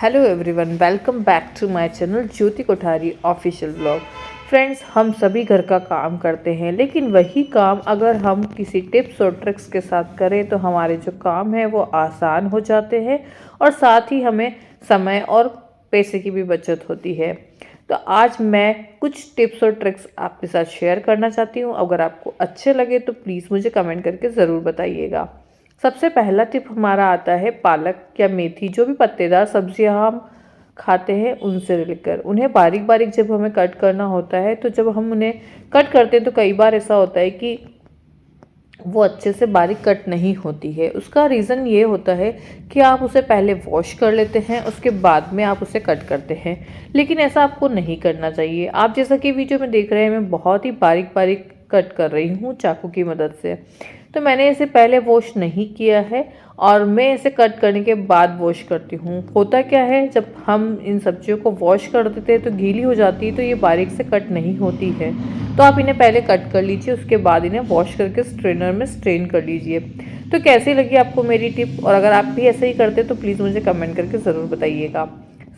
Hello everyone, welcome back to my channel Jyoti Kothari official blog. Friends, हम सभी घर का काम करते हैं, लेकिन वही काम अगर हम किसी टिप्स और ट्रिक्स के साथ करें तो हमारे जो काम है वो आसान हो जाते हैं और साथ ही हमें समय और पैसे की भी बचत होती है। तो आज मैं कुछ टिप्स और ट्रिक्स आपके साथ शेयर करना चाहती हूँ। अगर आपको अच्छे लगे तो प्लीज़ मुझे कमेंट करके ज़रूर बताइएगा। सबसे पहला टिप हमारा आता है पालक या मेथी, जो भी पत्तेदार सब्जियां हम खाते हैं उनसे लेकर उन्हें बारीक बारीक जब हमें कट करना होता है, तो जब हम उन्हें कट करते हैं तो कई बार ऐसा होता है कि वो अच्छे से बारीक कट नहीं होती है। उसका रीज़न ये होता है कि आप उसे पहले वॉश कर लेते हैं, उसके बाद में आप उसे कट करते हैं, लेकिन ऐसा आपको नहीं करना चाहिए। आप जैसा कि वीडियो में देख रहे हैं, मैं बहुत ही बारीक बारीक कट कर रही हूँ चाकू की मदद से। तो मैंने इसे पहले वॉश नहीं किया है और मैं इसे कट करने के बाद वॉश करती हूँ। होता क्या है, जब हम इन सब्जियों को वॉश कर देते हैं तो गीली हो जाती है, तो ये बारीक से कट नहीं होती है। तो आप इन्हें पहले कट कर लीजिए, उसके बाद इन्हें वॉश करके स्ट्रेनर में स्ट्रेन कर लीजिए। तो कैसी लगी आपको मेरी टिप, और अगर आप भी ऐसे ही करते तो प्लीज़ मुझे कमेंट करके ज़रूर बताइएगा।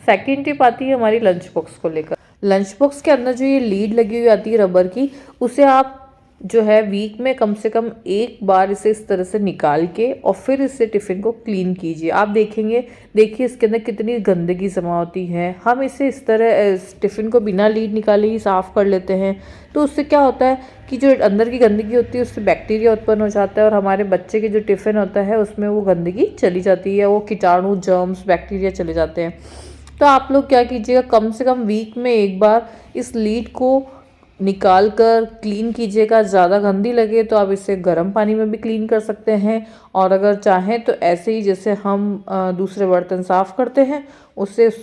सेकेंड टिप आती है हमारी लंच बॉक्स को लेकर। लंच बॉक्स के अंदर जो ये लीड लगी हुई आती है रबर की, उसे आप जो है वीक में कम से कम एक बार इसे इस तरह से निकाल के और फिर इससे टिफ़िन को क्लीन कीजिए। आप देखेंगे, देखिए इसके अंदर कितनी गंदगी जमा होती है। हम इसे इस तरह टिफ़िन को बिना लीड निकाले ही साफ़ कर लेते हैं, तो उससे क्या होता है कि जो अंदर की गंदगी होती है उससे बैक्टीरिया उत्पन्न हो जाता है और हमारे बच्चे के जो टिफ़िन होता है उसमें वो गंदगी चली जाती है, वो कीटाणु जर्म्स बैक्टीरिया चले जाते हैं। तो आप लोग क्या कीजिएगा, कम से कम वीक में एक बार इस लीड को निकाल कर क्लीन कीजिएगा। ज़्यादा गंदी लगे तो आप इसे गर्म पानी में भी क्लीन कर सकते हैं, और अगर चाहें तो ऐसे ही जैसे हम दूसरे बर्तन साफ़ करते हैं उससे उस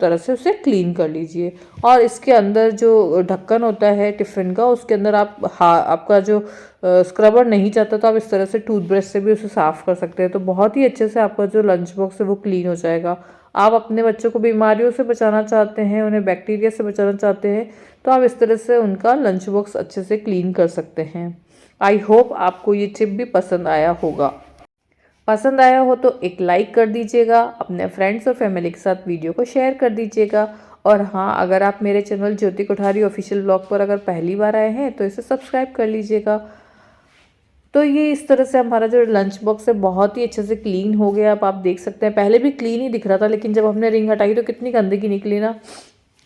तरह से उसे क्लीन कर लीजिए। और इसके अंदर जो ढक्कन होता है टिफ़िन का, उसके अंदर आपका जो स्क्रबर नहीं चाहता तो आप इस तरह से टूथब्रश से भी उसे साफ़ कर सकते हैं। तो बहुत ही अच्छे से आपका जो लंच बॉक्स है वो क्लीन हो जाएगा। आप अपने बच्चों को बीमारियों से बचाना चाहते हैं, उन्हें बैक्टीरिया से बचाना चाहते हैं, तो आप इस तरह से उनका लंच बॉक्स अच्छे से क्लीन कर सकते हैं। आई होप आपको ये टिप भी पसंद आया होगा। पसंद आया हो तो एक लाइक कर दीजिएगा, अपने फ्रेंड्स और फैमिली के साथ वीडियो को शेयर कर दीजिएगा। और हाँ, अगर आप मेरे channel Jyoti Kothari official blog पर अगर पहली बार आए हैं तो इसे सब्सक्राइब कर लीजिएगा। तो ये इस तरह से हमारा जो लंच बॉक्स है बहुत ही अच्छे से क्लीन हो गया। अब आप देख सकते हैं, पहले भी क्लीन ही दिख रहा था, लेकिन जब हमने रिंग हटाई तो कितनी गंदगी निकली ना।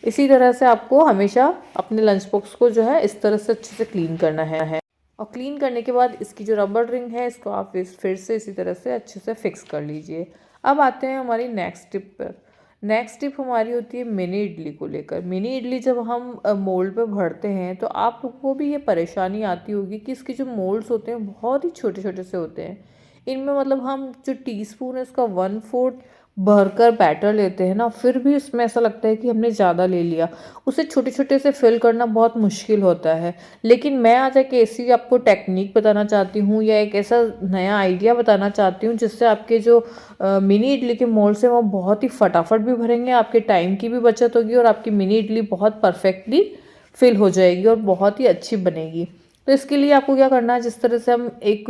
इसी तरह से आपको हमेशा अपने लंच बॉक्स को जो है इस तरह से अच्छे से क्लीन करना है। और क्लीन करने के बाद इसकी जो रबर रिंग है इसको आप फिर से इसी तरह से अच्छे से फिक्स कर लीजिए। अब आते हैं हमारी नेक्स्ट टिप पर। नेक्स्ट टिप हमारी होती है मिनी इडली को लेकर। मिनी इडली जब हम मोल्ड पे भरते हैं तो आप लोगों को भी ये परेशानी आती होगी कि इसके जो मोल्ड्स होते हैं बहुत ही छोटे छोटे से होते हैं। इनमें मतलब हम जो टीस्पून है उसका 1/4 भरकर बैटर लेते हैं ना, फिर भी उसमें ऐसा लगता है कि हमने ज़्यादा ले लिया। उसे छोटे छोटे से फिल करना बहुत मुश्किल होता है। लेकिन मैं आज एक ऐसी आपको टेक्निक बताना चाहती हूँ, या एक ऐसा नया आइडिया बताना चाहती हूँ जिससे आपके जो मिनी इडली के मोल्ड्स हैं वो बहुत ही फटाफट भी भरेंगे, आपके टाइम की भी बचत होगी और आपकी मिनी इडली बहुत परफेक्टली फिल हो जाएगी और बहुत ही अच्छी बनेगी। तो इसके लिए आपको क्या करना है, जिस तरह से हम एक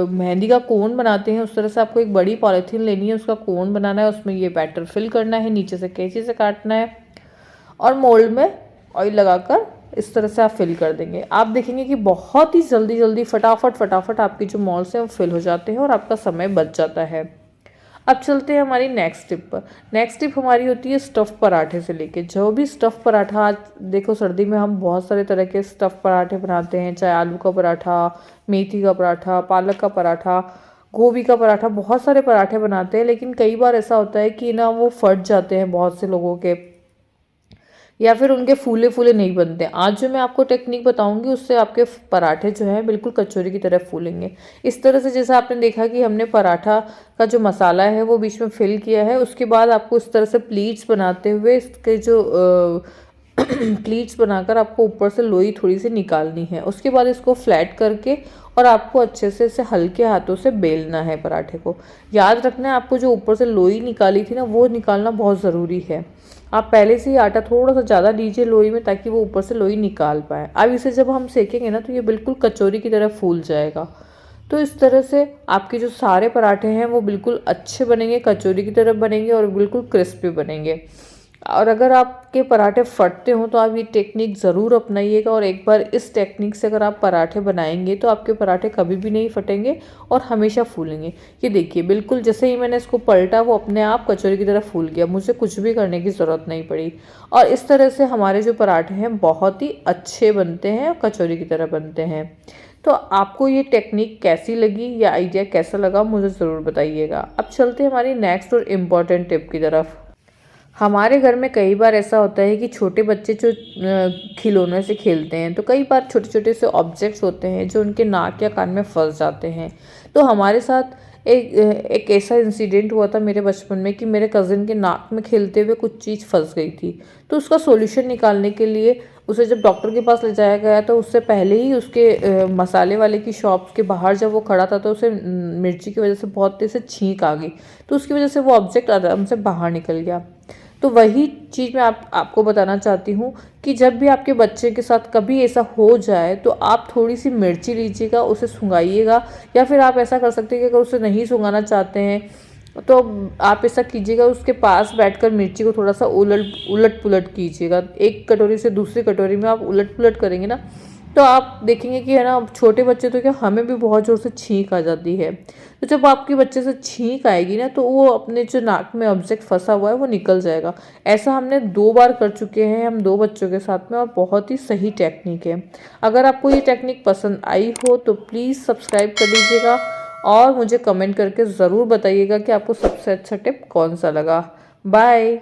मेहंदी का कोन बनाते हैं उस तरह से आपको एक बड़ी पॉलीथीन लेनी है, उसका कोन बनाना है, उसमें ये बैटर फिल करना है, नीचे से कैंची से काटना है और मोल्ड में ऑयल लगाकर इस तरह से आप फिल कर देंगे। आप देखेंगे कि बहुत ही जल्दी जल्दी फटाफट फटाफट आपकी जो मोल्ड्स हैं वो फिल हो जाते हैं और आपका समय बच जाता है। अब चलते हैं हमारी नेक्स्ट टिप पर। नेक्स्ट टिप हमारी होती है स्टफ़ पराठे से लेके। जो भी स्टफ़ पराठा, आज देखो सर्दी में हम बहुत सारे तरह के स्टफ़ पराठे बनाते हैं, चाहे आलू का पराठा, मेथी का पराठा, पालक का पराठा, गोभी का पराठा, बहुत सारे पराठे बनाते हैं। लेकिन कई बार ऐसा होता है कि ना वो फट जाते हैं बहुत से लोगों के, या फिर उनके फूले फूले नहीं बनते। आज जो मैं आपको टेक्निक बताऊंगी उससे आपके पराठे जो हैं बिल्कुल कचौरी की तरह फूलेंगे। इस तरह से जैसा आपने देखा कि हमने पराठा का जो मसाला है वो बीच में फिल किया है, उसके बाद आपको इस तरह से प्लीट्स बनाते हुए इसके जो प्लीट्स बनाकर आपको ऊपर से लोई थोड़ी सी निकालनी है। उसके बाद इसको फ्लैट करके और आपको अच्छे से इसे हल्के हाथों से बेलना है पराठे को। याद रखना है, आपको जो ऊपर से लोई निकाली थी ना वो निकालना बहुत ज़रूरी है। आप पहले से ही आटा थोड़ा सा ज़्यादा दीजिए लोई में, ताकि वो ऊपर से लोई निकाल पाए। अब इसे जब हम सेकेंगे ना तो ये बिल्कुल कचौरी की तरह फूल जाएगा। तो इस तरह से आपके जो सारे पराठे हैं वो बिल्कुल अच्छे बनेंगे, कचौरी की तरह बनेंगे और बिल्कुल क्रिस्पी बनेंगे। और अगर आपके पराठे फटते हों तो आप ये टेक्निक ज़रूर अपनाइएगा, और एक बार इस टेक्निक से अगर आप पराठे बनाएंगे तो आपके पराठे कभी भी नहीं फटेंगे और हमेशा फूलेंगे। ये देखिए, बिल्कुल जैसे ही मैंने इसको पलटा वो अपने आप कचौरी की तरह फूल गया, मुझे कुछ भी करने की ज़रूरत नहीं पड़ी। और इस तरह से हमारे जो पराठे हैं बहुत ही अच्छे बनते हैं और कचौरी की तरह बनते हैं। तो आपको ये टेक्निक कैसी लगी या आइडिया कैसा लगा मुझे ज़रूर बताइएगा। अब चलते हैं हमारी नेक्स्ट और इम्पॉर्टेंट टिप की तरफ। हमारे घर में कई बार ऐसा होता है कि छोटे बच्चे जो खिलौनों से खेलते हैं, तो कई बार छोटे छोटे से ऑब्जेक्ट्स होते हैं जो उनके नाक या कान में फंस जाते हैं। तो हमारे साथ एक ऐसा इंसिडेंट हुआ था मेरे बचपन में कि मेरे कज़िन के नाक में खेलते हुए कुछ चीज़ फंस गई थी। तो उसका सॉल्यूशन निकालने के लिए उसे जब डॉक्टर के पास ले जाया गया तो उससे पहले ही उसके मसाले वाले की शॉप के बाहर जब वो खड़ा था तो उसे मिर्ची की वजह से बहुत तेज से छींक आ गई। तो उसकी वजह से वो ऑब्जेक्ट आराम से बाहर निकल गया। तो वही चीज़ मैं आपको बताना चाहती हूँ कि जब भी आपके बच्चे के साथ कभी ऐसा हो जाए तो आप थोड़ी सी मिर्ची लीजिएगा, उसे सूंघाइएगा, या फिर आप ऐसा कर सकते हैं कि अगर उसे नहीं सूंघाना चाहते हैं तो आप ऐसा कीजिएगा, उसके पास बैठकर मिर्ची को थोड़ा सा उलट पुलट कीजिएगा। एक कटोरी से दूसरी कटोरी में आप उलट पुलट करेंगे ना तो आप देखेंगे कि है ना, छोटे बच्चे तो क्या, हमें भी बहुत ज़ोर से छींक आ जाती है। तो जब आपके बच्चे से छींक आएगी ना तो वो अपने जो नाक में ऑब्जेक्ट फंसा हुआ है वो निकल जाएगा। ऐसा हमने 2 बार कर चुके हैं हम 2 बच्चों के साथ में, और बहुत ही सही टेक्निक है। अगर आपको ये टेक्निक पसंद आई हो तो प्लीज़ सब्सक्राइब कर लीजिएगा और मुझे कमेंट करके ज़रूर बताइएगा कि आपको सबसे अच्छा टिप कौन सा लगा। बाय।